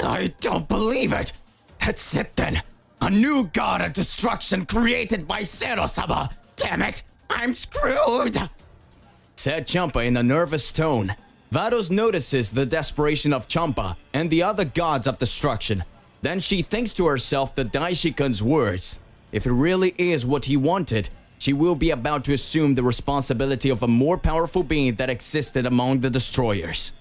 I don't believe it. That's it then. A new god of destruction created by Zeno-sama. Damn it, I'm screwed, said Champa in a nervous tone. Vados notices the desperation of Champa and the other gods of destruction. Then she thinks to herself the Daishikan's words. If it really is what he wanted, she will be about to assume the responsibility of a more powerful being that existed among the destroyers.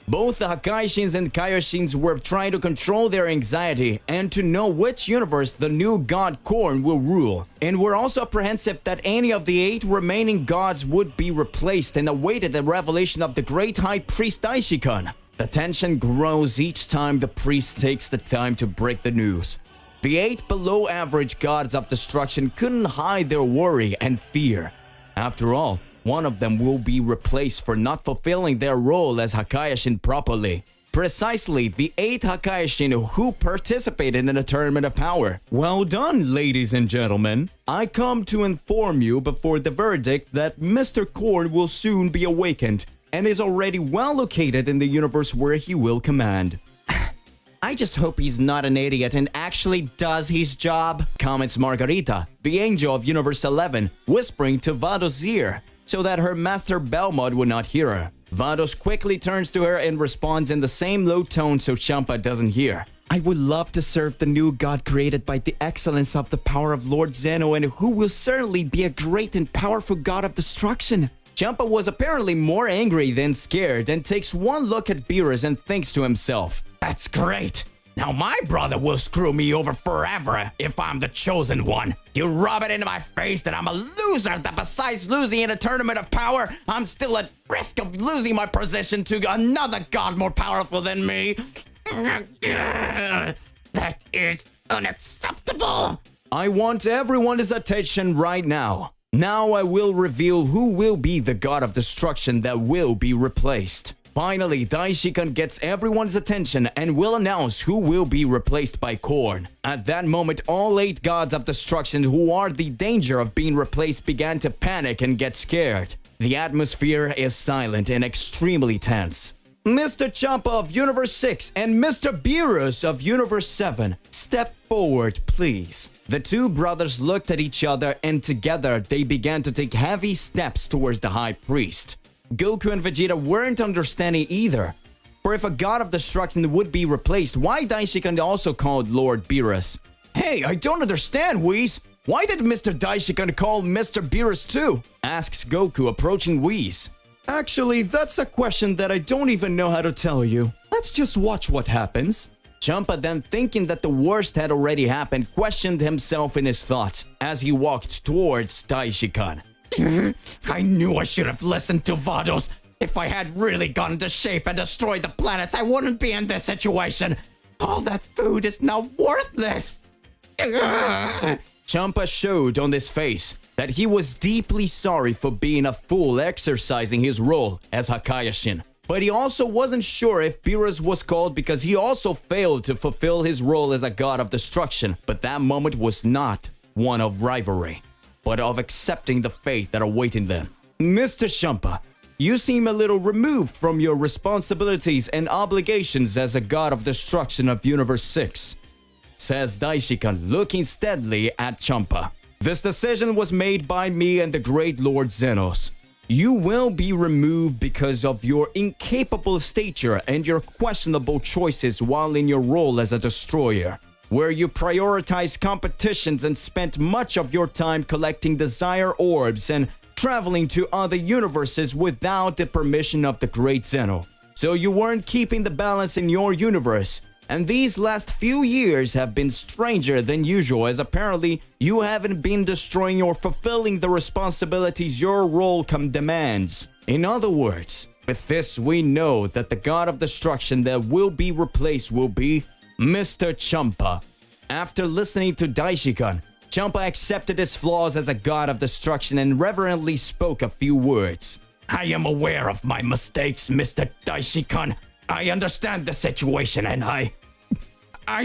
Both the Hakaishins and Kaioshins were trying to control their anxiety and to know which universe the new god Korn will rule, and were also apprehensive that any of the 8 remaining gods would be replaced and awaited the revelation of the great high priest Daishikan. The tension grows each time the priest takes the time to break the news. The 8 below average gods of destruction couldn't hide their worry and fear. After all, one of them will be replaced for not fulfilling their role as Hakaishin properly. Precisely the 8 Hakaishin who participated in the Tournament of Power. Well done, ladies and gentlemen. I come to inform you before the verdict that Mr. Korn will soon be awakened and is already well located in the universe where he will command. I just hope he's not an idiot and actually does his job, comments Margarita, the angel of Universe 11, whispering to Vados' ear so that her master Belmod would not hear her. Vados quickly turns to her and responds in the same low tone so Champa doesn't hear. I would love to serve the new god created by the excellence of the power of Lord Zeno and who will certainly be a great and powerful god of destruction. Champa was apparently more angry than scared and takes one look at Beerus and thinks to himself, that's great. Now my brother will screw me over forever if I'm the chosen one. You rub it into my face that I'm a loser, that besides losing in a tournament of power, I'm still at risk of losing my position to another god more powerful than me. That is unacceptable. I want everyone's attention right now. Now I will reveal who will be the god of destruction that will be replaced. Finally, Daishikan gets everyone's attention and will announce who will be replaced by Korn. At that moment, all 8 gods of destruction who are the danger of being replaced began to panic and get scared. The atmosphere is silent and extremely tense. Mr. Champa of Universe 6 and Mr. Beerus of Universe 7, step forward, please. The 2 brothers looked at each other and together they began to take heavy steps towards the High Priest. Goku and Vegeta weren't understanding either. For if a god of destruction would be replaced, why Daishikan also called Lord Beerus? Hey, I don't understand, Whis. Why did Mr. Daishikan call Mr. Beerus too? Asks Goku, approaching Whis. Actually, that's a question that I don't even know how to tell you. Let's just watch what happens. Champa then, thinking that the worst had already happened, questioned himself in his thoughts as he walked towards Daishikan. I knew I should have listened to Vados. If I had really gone into shape and destroyed the planets, I wouldn't be in this situation. All that food is now worthless. Champa showed on his face that he was deeply sorry for being a fool exercising his role as Hakaishin. But he also wasn't sure if Beerus was called because he also failed to fulfill his role as a god of destruction. But that moment was not one of rivalry, but of accepting the fate that awaited them. Mr. Champa, you seem a little removed from your responsibilities and obligations as a god of destruction of Universe 6, says Daishikan, looking steadily at Champa. This decision was made by me and the great Lord Zenos. You will be removed because of your incapable stature and your questionable choices while in your role as a destroyer, where you prioritize competitions and spent much of your time collecting desire orbs and traveling to other universes without the permission of the great Zeno. So you weren't keeping the balance in your universe. And these last few years have been stranger than usual, as apparently you haven't been destroying or fulfilling the responsibilities your role demands. In other words, with this we know that the god of destruction that will be replaced will be Mr. Champa. After listening to Daishikan, Champa accepted his flaws as a god of destruction and reverently spoke a few words. I am aware of my mistakes, Mr. Daishikan. I understand the situation and I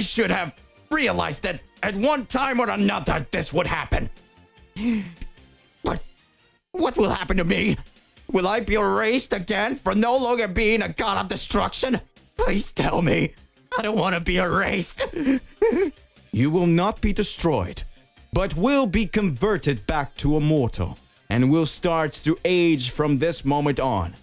should have realized that at one time or another this would happen. But what will happen to me? Will I be erased again for no longer being a god of destruction? Please tell me. I don't want to be erased. You will not be destroyed, but will be converted back to a mortal, and will start to age from this moment on.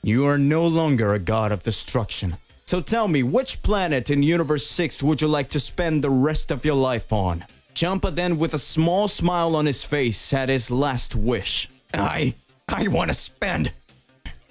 You are no longer a god of destruction. So tell me, which planet in Universe 6 would you like to spend the rest of your life on? Champa then, with a small smile on his face, said his last wish. I want to spend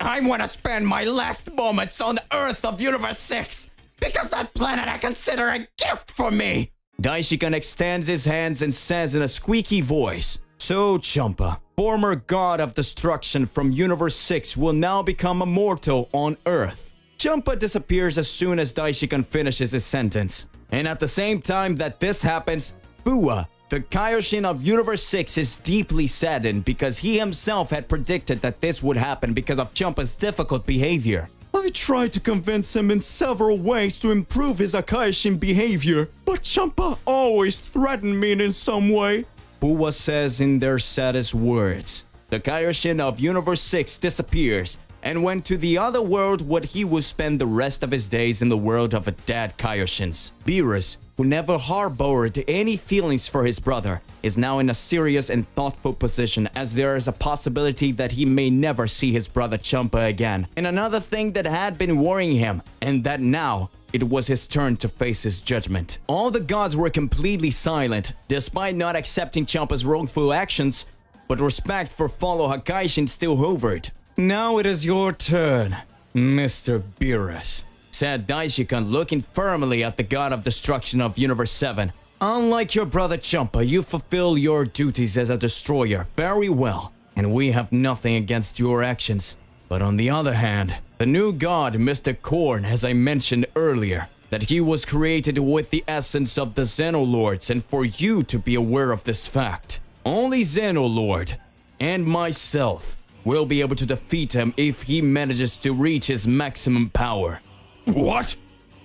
my last moments on the Earth of Universe 6, because that planet I consider a gift for me. Daishikan extends his hands and says in a squeaky voice, So Champa, former god of destruction from Universe 6, will now become a mortal on Earth. Champa disappears as soon as Daishikan finishes his sentence. And at the same time that this happens, Bua, the Kaioshin of Universe 6, is deeply saddened because he himself had predicted that this would happen because of Champa's difficult behavior. I tried to convince him in several ways to improve his Akaishin behavior, but Champa always threatened me in some way. Bua says in their saddest words. The Kaioshin of Universe 6 disappears and went to the other world where he will spend the rest of his days in the world of dead Kaioshins. Beerus, who never harbored any feelings for his brother, is now in a serious and thoughtful position as there is a possibility that he may never see his brother Champa again. And another thing that had been worrying him, and that now it was his turn to face his judgment. All the gods were completely silent, despite not accepting Champa's wrongful actions, but respect for fellow Hakaishin still hovered. Now it is your turn, Mr. Beerus, said Daishikan, looking firmly at the god of destruction of Universe 7. Unlike your brother Champa, you fulfill your duties as a destroyer very well, and we have nothing against your actions. But on the other hand, the new god, Mr. Korn, as I mentioned earlier, that he was created with the essence of the Xenolords, and for you to be aware of this fact, only Xenolord and myself will be able to defeat him if he manages to reach his maximum power. What?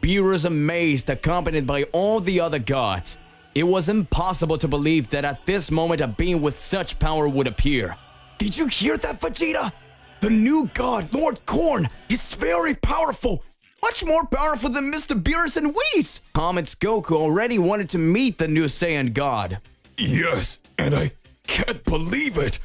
Beerus amazed, accompanied by all the other gods. It was impossible to believe that at this moment a being with such power would appear. Did you hear that, Vegeta? The new god, Lord Korn, is very powerful. Much more powerful than Mr. Beerus and Whis. Comments Goku already wanted to meet the new Saiyan god. Yes, and I can't believe it.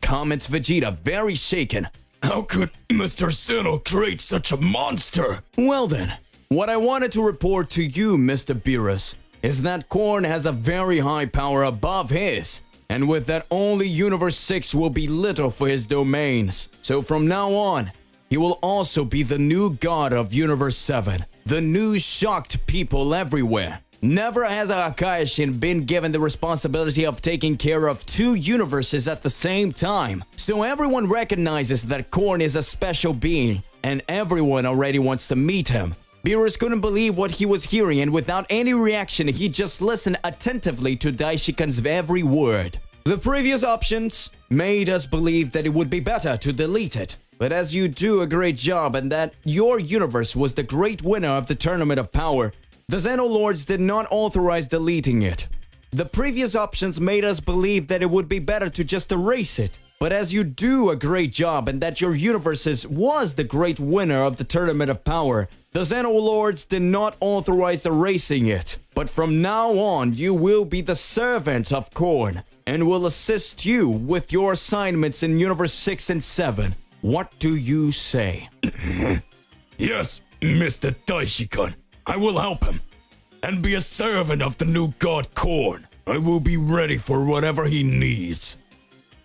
Comments Vegeta, very shaken. How could Mr. Sinnoh create such a monster? Well then, what I wanted to report to you, Mr. Beerus, is that Korn has a very high power above his, and with that only Universe 6 will be little for his domains. So from now on, he will also be the new god of Universe 7, the new shocked people everywhere. Never has a Hakaishin been given the responsibility of taking care of two universes at the same time. So everyone recognizes that Korn is a special being, and everyone already wants to meet him. Beerus couldn't believe what he was hearing, and without any reaction, he just listened attentively to Daishikan's every word. The previous options made us believe that it would be better to delete it. But as you do a great job and that your universe was the great winner of the Tournament of Power, the Xenolords did not authorize deleting it. The previous options made us believe that it would be better to just erase it. But as you do a great job and that your universe was the great winner of the Tournament of Power, the Xenolords did not authorize erasing it. But from now on, you will be the servant of Korn and will assist you with your assignments in Universe 6 and 7. What do you say? Yes, Mr. Daishikan. I will help him and be a servant of the new god Korn. I will be ready for whatever he needs,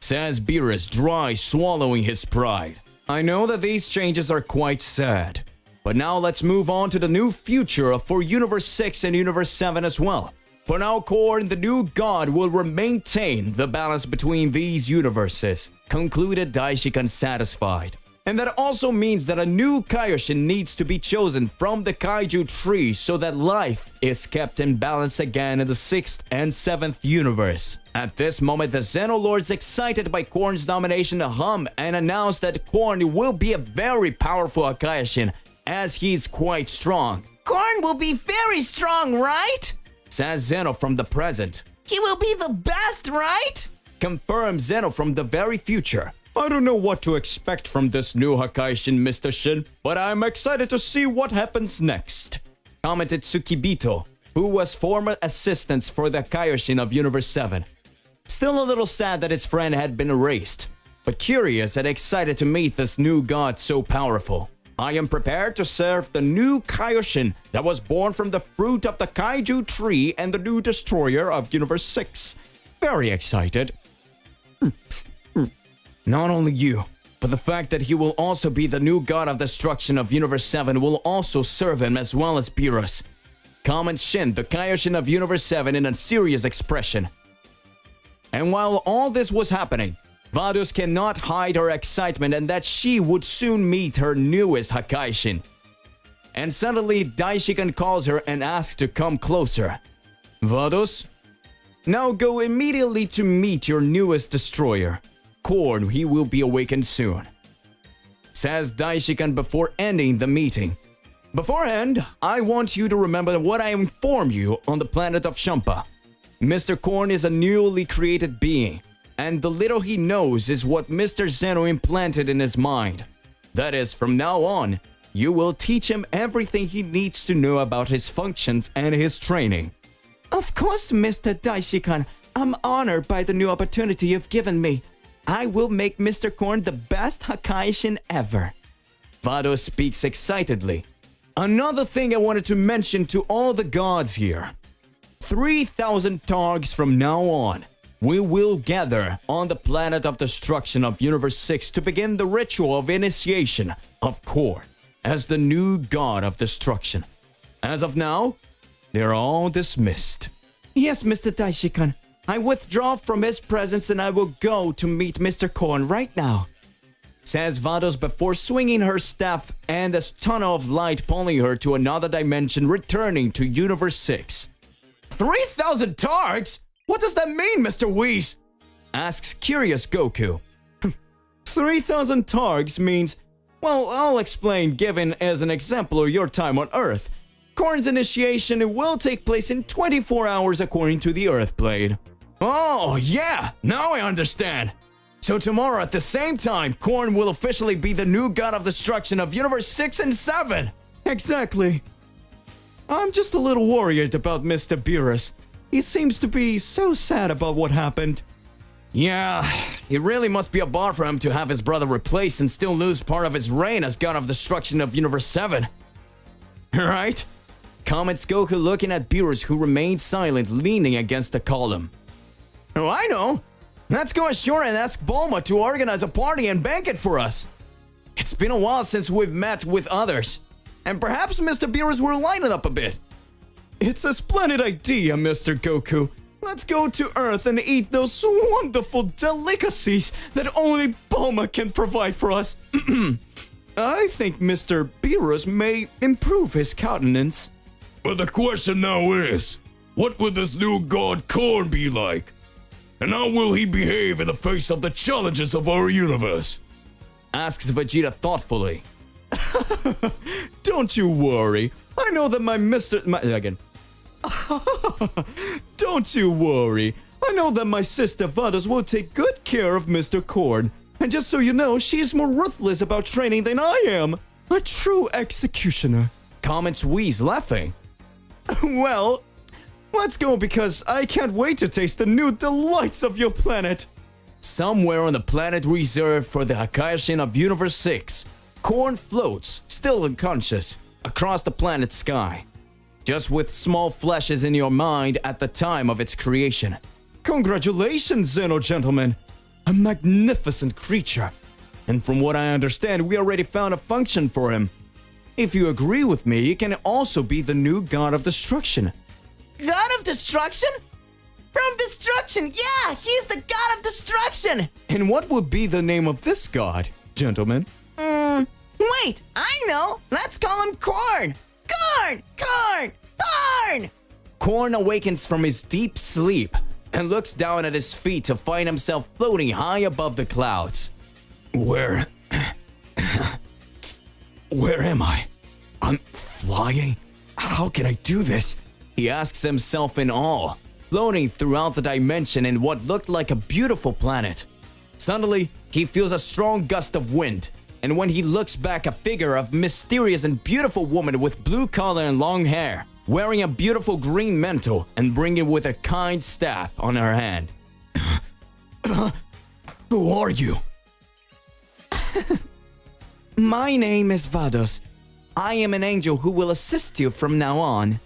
says Beerus, dry, swallowing his pride. I know that these changes are quite sad, but now let's move on to the new future for Universe 6 and Universe 7 as well. For now, Korn, the new god, will maintain the balance between these universes, concluded Daishikan, satisfied. And that also means that a new Kaioshin needs to be chosen from the Kaiju tree so that life is kept in balance again in the 6th and 7th universe. At this moment, the Xenolords, excited by Korn's nomination, hum and announce that Korn will be a very powerful Kaioshin, as he's quite strong. Korn will be very strong, right? Says Zeno from the present. He will be the best, right? Confirms Zeno from the very future. I don't know what to expect from this new Hakaishin, Mr. Shin, but I'm excited to see what happens next. commented Tsukibito, who was former assistant for the Kaioshin of Universe 7. Still a little sad that his friend had been erased, but curious and excited to meet this new god so powerful. I am prepared to serve the new Kaioshin that was born from the fruit of the Kaiju tree and the new destroyer of Universe 6. Very excited. Not only you, but the fact that he will also be the new god of destruction of Universe 7 will also serve him as well as Beerus. Comments Shin, the Kaioshin of Universe 7 in a serious expression. And while all this was happening, Vadus cannot hide her excitement and that she would soon meet her newest Hakaishin. And suddenly Daishikan calls her and asks to come closer. Vadus, now go immediately to meet your newest destroyer. Korn, he will be awakened soon. Says Daishikan before ending the meeting. Beforehand, I want you to remember what I informed you on the planet of Champa. Mr. Korn is a newly created being, and the little he knows is what Mr. Zeno implanted in his mind. That is, from now on, you will teach him everything he needs to know about his functions and his training. Of course, Mr. Daishikan, I'm honored by the new opportunity you've given me. I will make Mr. Korn the best Hakaishin ever. Vado speaks excitedly. Another thing I wanted to mention to all the gods here. 3,000 Targs from now on, we will gather on the planet of destruction of Universe 6 to begin the ritual of initiation of Korn as the new god of destruction. As of now, they're all dismissed. Yes, Mr. Daishikan. I withdraw from his presence and I will go to meet Mr. Korn right now. Says Vados before swinging her staff and a tunnel of light pulling her to another dimension, returning to Universe 6. 3,000 Targs? What does that mean, Mr. Whis? Asks curious Goku. 3,000 Targs means, well, I'll explain given as an example of your time on Earth. Korn's initiation will take place in 24 hours according to the Earth Blade. Oh, yeah, now I understand. So tomorrow at the same time, Korn will officially be the new god of destruction of Universe 6 and 7. Exactly. I'm just a little worried about Mr. Beerus. He seems to be so sad about what happened. Yeah, it really must be a bar for him to have his brother replaced and still lose part of his reign as god of destruction of Universe 7. Right? Comments Goku looking at Beerus, who remained silent, leaning against a column. Oh, I know. Let's go ashore and ask Bulma to organize a party and banquet for us. It's been a while since we've met with others. And perhaps Mr. Beerus will lighten up a bit. It's a splendid idea, Mr. Goku. Let's go to Earth and eat those wonderful delicacies that only Bulma can provide for us. I think Mr. Beerus may improve his countenance. But the question now is, what will this new god Korn be like? And how will he behave in the face of the challenges of our universe? Asks Vegeta thoughtfully. Don't you worry. I know that Don't you worry. I know that my sister Vados will take good care of Mr. Korn. And just so you know, she is more ruthless about training than I am. A true executioner. Comments Whis laughing. Well, let's go because I can't wait to taste the new delights of your planet. Somewhere on the planet reserved for the Hakaishin of Universe 6, Korn floats, still unconscious, across the planet's sky. Just with small flashes in your mind at the time of its creation. Congratulations, Zeno gentlemen! A magnificent creature. And from what I understand, we already found a function for him. If you agree with me, he can also be the new god of destruction. God of destruction? From destruction, yeah, he's the god of destruction. And what would be the name of this god, gentlemen? Wait, I know. Let's call him Korn. Korn! Korn awakens from his deep sleep and looks down at his feet to find himself floating high above the clouds. Where am I? I'm flying? How can I do this? He asks himself in awe, floating throughout the dimension in what looked like a beautiful planet. Suddenly, he feels a strong gust of wind. And when he looks back, a figure of mysterious and beautiful woman with blue color and long hair, wearing a beautiful green mantle and bringing with a kind staff on her hand. Who are you? My name is Vados. I am an angel who will assist you from now on.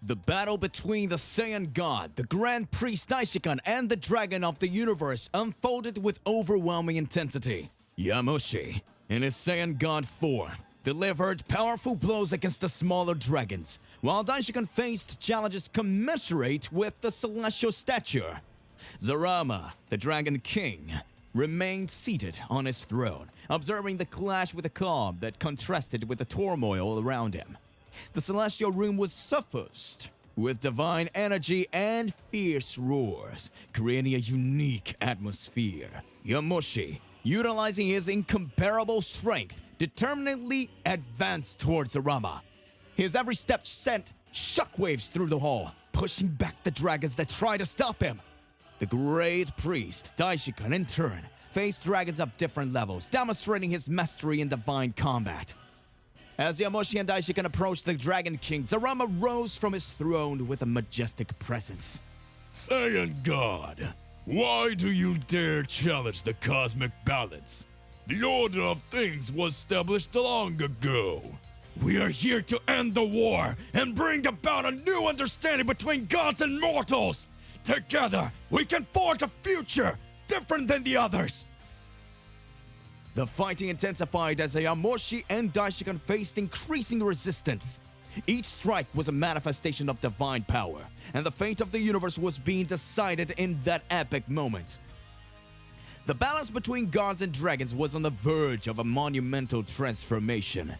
The battle between the Saiyan God, the Grand Priest Daishikan, and the Dragon of the Universe unfolded with overwhelming intensity. Yamoshi, in his Saiyan God form, delivered powerful blows against the smaller dragons, while Daishikan faced challenges commensurate with the celestial stature. Zarama, the Dragon King, remained seated on his throne, observing the clash with a calm that contrasted with the turmoil around him. The celestial room was suffused with divine energy and fierce roars, creating a unique atmosphere. Yamoshi, utilizing his incomparable strength, determinedly advanced towards Zarama. His every step sent shockwaves through the hall, pushing back the dragons that tried to stop him. The great priest, Daishikan, in turn, faced dragons of different levels, demonstrating his mastery in divine combat. As Yamoshi and Daishikan approached the Dragon King, Zarama rose from his throne with a majestic presence. Saiyan God, why do you dare challenge the cosmic balance? The order of things was established long ago. We are here to end the war and bring about a new understanding between gods and mortals. Together, we can forge a future different than the others. The fighting intensified as Yamoshi and Daishikan faced increasing resistance. Each strike was a manifestation of divine power, and the fate of the universe was being decided in that epic moment. The balance between gods and dragons was on the verge of a monumental transformation.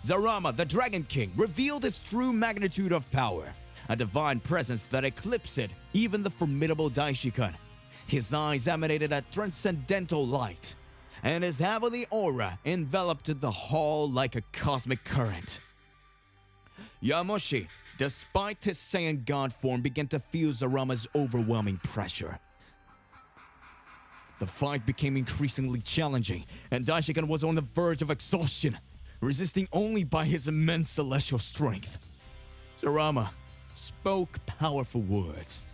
Zarama, the Dragon King, revealed his true magnitude of power, a divine presence that eclipsed even the formidable Daishikan. His eyes emanated a transcendental light, and his heavenly aura enveloped the hall like a cosmic current. Yamoshi, despite his Saiyan God form, began to feel Zarama's overwhelming pressure. The fight became increasingly challenging, and Daishikan was on the verge of exhaustion, resisting only by his immense celestial strength. Zarama spoke powerful words.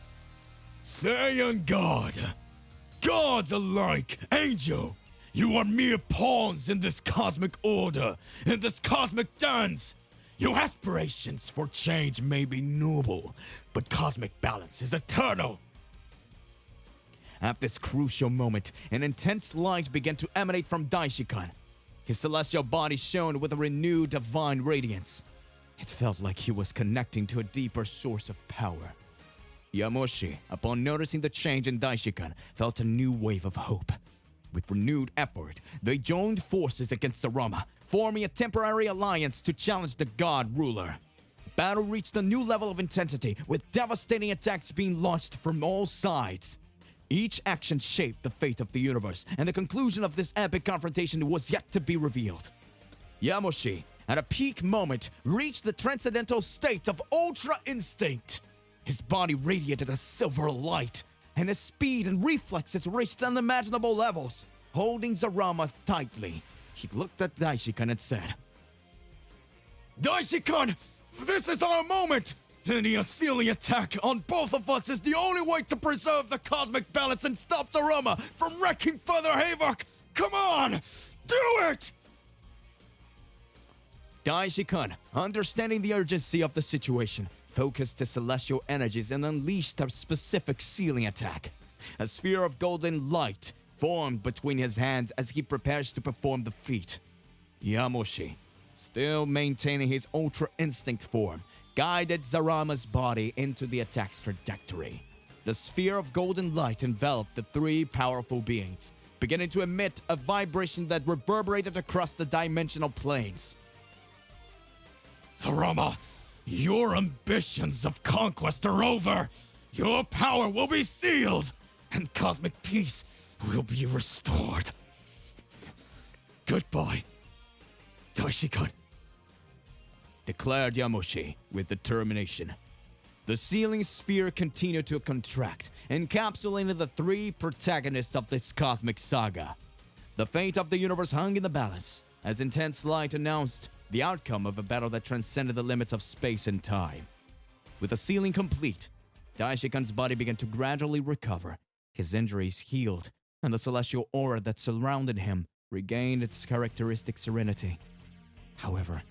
Saiyan God, gods alike, angel, you are mere pawns in this cosmic order, in this cosmic dance. Your aspirations for change may be noble, but cosmic balance is eternal. At this crucial moment, an intense light began to emanate from Daishikan. His celestial body shone with a renewed divine radiance. It felt like he was connecting to a deeper source of power. Yamoshi, upon noticing the change in Daishikan, felt a new wave of hope. With renewed effort, they joined forces against Zarama, forming a temporary alliance to challenge the god ruler. Battle reached a new level of intensity, with devastating attacks being launched from all sides. Each action shaped the fate of the universe, and the conclusion of this epic confrontation was yet to be revealed. Yamoshi, at a peak moment, reached the transcendental state of Ultra Instinct. His body radiated a silver light, and his speed and reflexes reached unimaginable levels. Holding Zarama tightly, he looked at Daishikan and said, Daishikan, this is our moment! Any unsealing attack on both of us is the only way to preserve the cosmic balance and stop Zarama from wreaking further havoc! Come on! Do it! Daishikan, understanding the urgency of the situation, focused his celestial energies and unleashed a specific sealing attack. A sphere of golden light formed between his hands as he prepares to perform the feat. Yamoshi, still maintaining his Ultra Instinct form, guided Zarama's body into the attack's trajectory. The sphere of golden light enveloped the three powerful beings, beginning to emit a vibration that reverberated across the dimensional planes. Zarama, your ambitions of conquest are over. Your power will be sealed, and cosmic peace will be restored. Goodbye, Daishikan, declared Yamoshi with determination. The sealing sphere continued to contract, encapsulating the three protagonists of this cosmic saga. The fate of the universe hung in the balance as intense light announced the outcome of a battle that transcended the limits of space and time. With the sealing complete, Daishikan's body began to gradually recover. His injuries healed, and the celestial aura that surrounded him regained its characteristic serenity. However,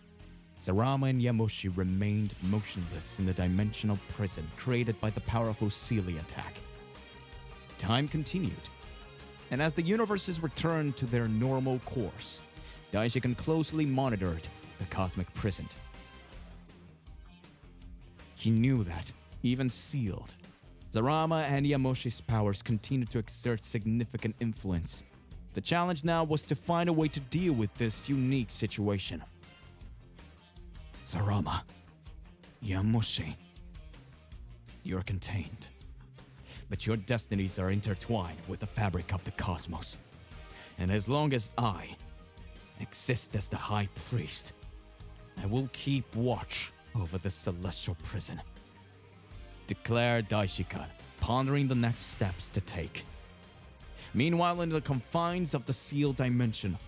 Zarama and Yamushi remained motionless in the dimensional prison created by the powerful sealing attack. Time continued, and as the universes returned to their normal course, Daishikan closely monitored the cosmic prison. He knew that, even sealed, Zarama and Yamushi's powers continued to exert significant influence. The challenge now was to find a way to deal with this unique situation. Zarama, Yamushi, you're contained, but your destinies are intertwined with the fabric of the cosmos. And as long as I exist as the High Priest, I will keep watch over the celestial prison, declared Daishikan, pondering the next steps to take. Meanwhile, in the confines of the sealed dimension,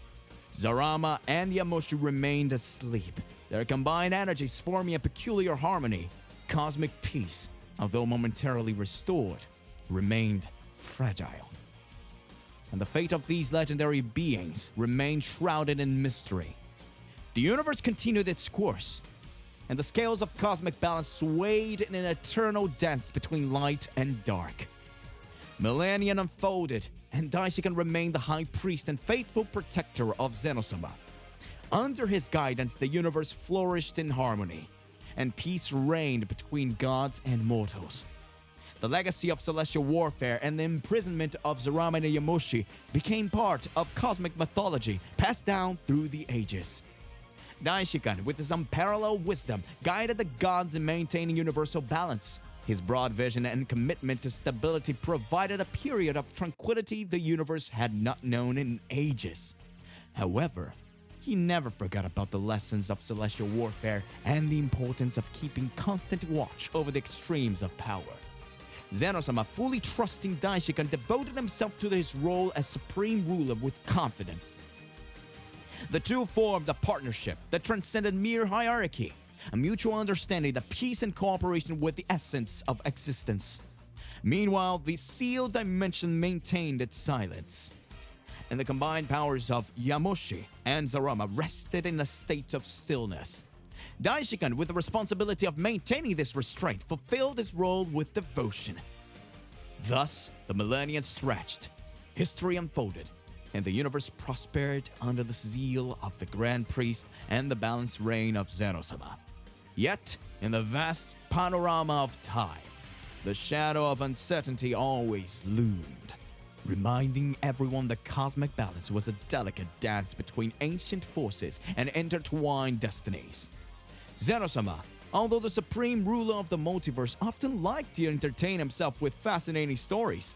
Zarama and Yamushi remained asleep, their combined energies forming a peculiar harmony. Cosmic peace, although momentarily restored, remained fragile. And the fate of these legendary beings remained shrouded in mystery. The universe continued its course, and the scales of cosmic balance swayed in an eternal dance between light and dark. Millennia unfolded, and Daishikan remained the high priest and faithful protector of Zenosama. Under his guidance, the universe flourished in harmony, and peace reigned between gods and mortals. The legacy of celestial warfare and the imprisonment of Zarama and Yamushi became part of cosmic mythology passed down through the ages. Daishikan, with his unparalleled wisdom, guided the gods in maintaining universal balance. His broad vision and commitment to stability provided a period of tranquility the universe had not known in ages. However, he never forgot about the lessons of celestial warfare and the importance of keeping constant watch over the extremes of power. Zenosama, fully trusting Daishikan, devoted himself to his role as supreme ruler with confidence. The two formed a partnership that transcended mere hierarchy, a mutual understanding that peace and cooperation were the essence of existence. Meanwhile, the sealed dimension maintained its silence, and the combined powers of Yamushi and Zarama rested in a state of stillness. Daishikan, with the responsibility of maintaining this restraint, fulfilled his role with devotion. Thus, the millennia stretched, history unfolded, and the universe prospered under the zeal of the Grand Priest and the balanced reign of Zenosama. Yet, in the vast panorama of time, the shadow of uncertainty always loomed, reminding everyone that cosmic balance was a delicate dance between ancient forces and intertwined destinies. Zenosama, although the supreme ruler of the multiverse, often liked to entertain himself with fascinating stories.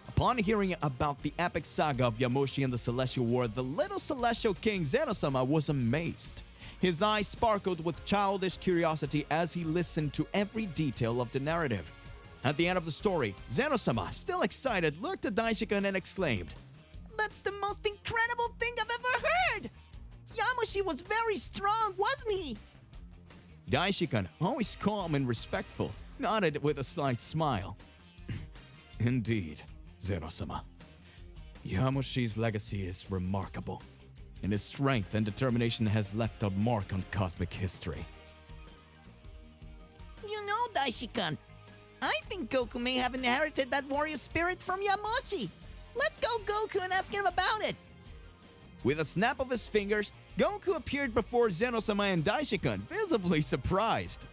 Upon hearing about the epic saga of Yamushi and the Celestial War, the little celestial king Zenosama was amazed. His eyes sparkled with childish curiosity as he listened to every detail of the narrative. At the end of the story, Zenosama, still excited, looked at Daishikan and exclaimed, That's the most incredible thing I've ever heard! Yamushi was very strong, wasn't he? Daishikan, always calm and respectful, nodded with a slight smile. Indeed, Zenosama. Yamushi's legacy is remarkable, and his strength and determination has left a mark on cosmic history. You know, Daishikan, I think Goku may have inherited that warrior spirit from Yamushi. Let's go Goku and ask him about it. With a snap of his fingers, Goku appeared before Zenosama and Daishikan, visibly surprised.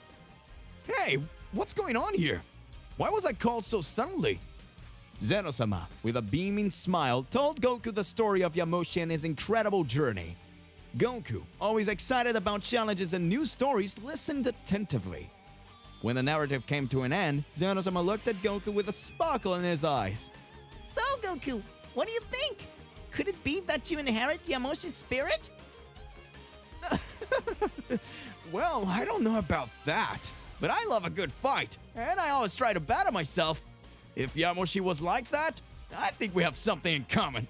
Hey, what's going on here? Why was I called so suddenly? Zenosama, with a beaming smile, told Goku the story of Yamushi and his incredible journey. Goku, always excited about challenges and new stories, listened attentively. When the narrative came to an end, Zenosama looked at Goku with a sparkle in his eyes. So, Goku, what do you think? Could it be that you inherit Yamushi's spirit? Well, I don't know about that, but I love a good fight, and I always try to better myself. If Yamushi was like that, I think we have something in common.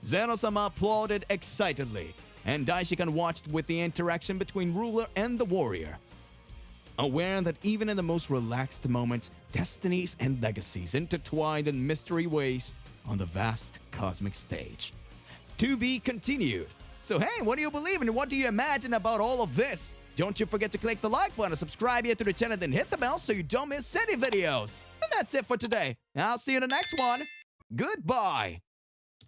Zeno-sama applauded excitedly, and Daishikan watched with the interaction between ruler and the warrior, aware that even in the most relaxed moments, destinies and legacies intertwined in mystery ways on the vast cosmic stage. To be continued. So hey, what do you believe in? What do you imagine about all of this? Don't you forget to click the like button, subscribe here to the channel, then hit the bell so you don't miss any videos. And that's it for today. I'll see you in the next one. Goodbye.